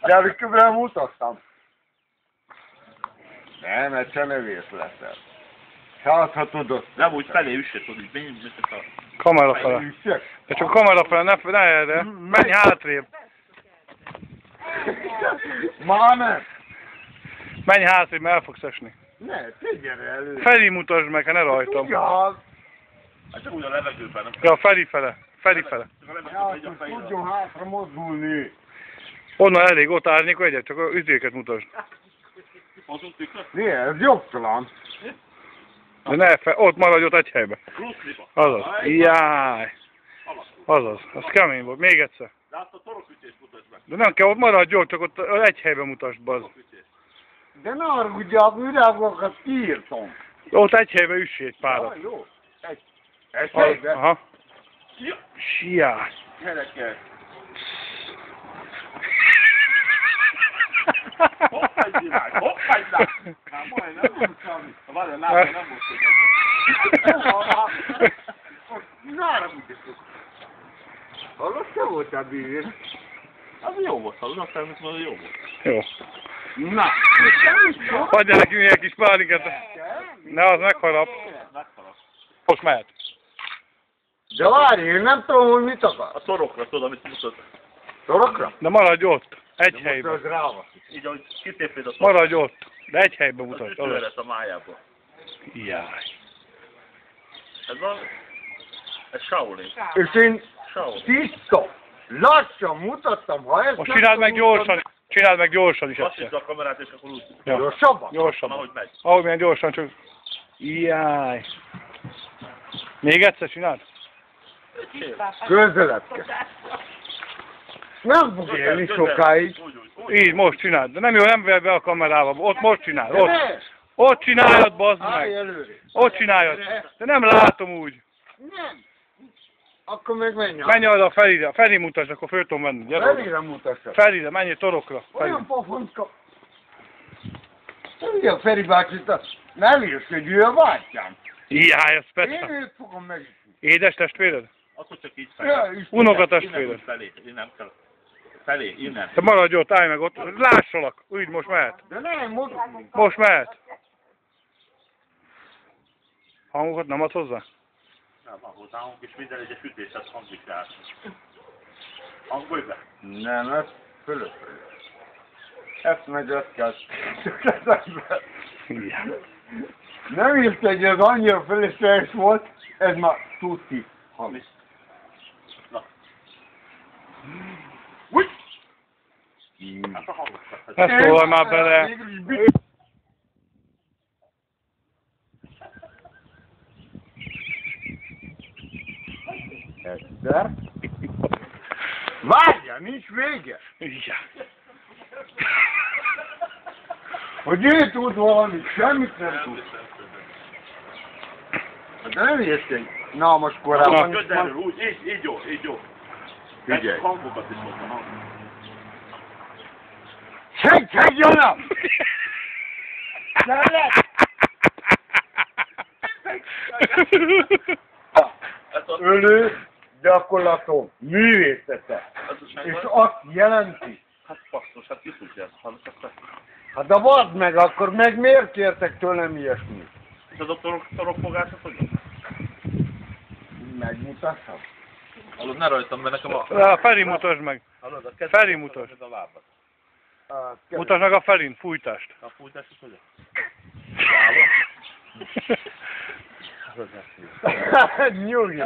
De amikor mutattam. Nem, ez csak nevész leszel. Hát, ha tudod. Nem úgy felé üssét, tudod, így a... Kamera fele. De csak kamera fele, ne erre. Menj hátrébb. Már nem. Menj hátrébb, mert el fogsz esni. Ne, figyelj elő. Felé mutasd meg, ne rajtam. Ugyan. Hát csak úgy a levegőben, nem? Ja, felifele. Felifele. Ja, tudjon hátra mozdulni. Onnan elég, ott árnyékol egyet, csak az üzéket mutasd. Hozunk tükröt? Mi ez? Jogtalan. De ne, ott maradj ott egy helyben. Azaz. Jaj. Azaz. Az kemény volt. Még egyszer. De azt a torokütést mutasd meg. De nem kell, ott maradj ott, csak ott egy helyben mutasd, bazd. De ne haragudjál, virágokat írtam. Ott egy helyben üssé egy párat. Jó. Egy helyben? Aha. Siás. Gyerekek. Hopp egy virág, hopp egy virág. Hát majdnem nem tudtam. Várjál, látom, nem most tudtam. Ne haragudjatok. Hallod, te voltál bír? Az jó volt, hallod, aztán mit mondod, jó volt. Jó. Na. Hagyjál nekünk ilyen kis pálinkát. Ne, az megharap. Meghalak. Most mehet. De várj, én nem tudom, hogy mit akar. A torokra, tudod, amit mutat. Torokra? De maradj ott. Egy Az helyben. ráva. Így, ahogy kitépnéd a torokra. Maradj ott. De egy helyben Az mutasd. ütő lesz a májából. Jaj. Ez van... Ez Shaolin. És én Shaolin. tiszta, lassan mutattam, ha ezt Most csináld meg gyorsan. Csináld meg gyorsan is Lassítsd egyszer. a kamerát, és akkor úgy. Ja. Gyorsabban? Gyorsabban. Ahogy megy. Ahogy milyen gyorsan, csak... Jaj. Még egyszer csináld? Közelebb kell. Nem fog élni sokáig. Így, most csináld. De nem jó, nem ver be a kamerába. Ott most csináld. Ott. Ne! Ott csináljad, bazd Állj meg. előre. Ott csináljad. De nem látom úgy. Nem. Akkor meg menj. Menj arra a Ferire. Feri mutasd, akkor föl tudom menni. Gyere oda. Felére mutassa. Ferire, menj torokra. Ferire. Olyan pofonska. Ugye a Feri bácsit, ne lérsződj, ő a bátyám. Jaj, ez Én persze. őt fogom meg. Édes testvéred? Akkor csak így Ja, felé. Isten. Unokatestvéred. Felé, innen kell. Felé, innen. Te maradj ott, állj meg ott. Lássalak. Úgy, most mehet. De nem, Most mehet. Hangokat nem ad hozzá? Nem, ahhoz hangunk, és minden egyes ütéshez hangzik rá. Hangolj be. Nem, ez fölösleges. Ezt meg ezt kell. Jaj. Nem írt egy, ez annyira fölösleges volt, ez már tuti hamis. Na. Úgy! Hát a hangokat. Ne szólj már bele. Egyszer. Várjál, nincs vége. Jaj. Hogy ő tud valamit, semmit nem tud. De nem értény. Na, most korábban... Közelről, úgy, így jó, így jó. Figyelj. Hangokat is mondtam, hangokat. Segítsenek! Ölő gyakorlatom, művészete. És azt jelenti. Hát basszus, hát ki tudja ezt, ha csak te. Hát de vedd meg, akkor meg miért kértek tőlem ilyesmit? És az a torokfogás, az hogy? Megmutassam? Hallod, ne rajtam, mert nekem a... A Feri mutasd meg. Hallod, a Feri mutasd. a lábad. Mutasd meg a Ferin, fújtást. A fújtás is hogy? Nyugi!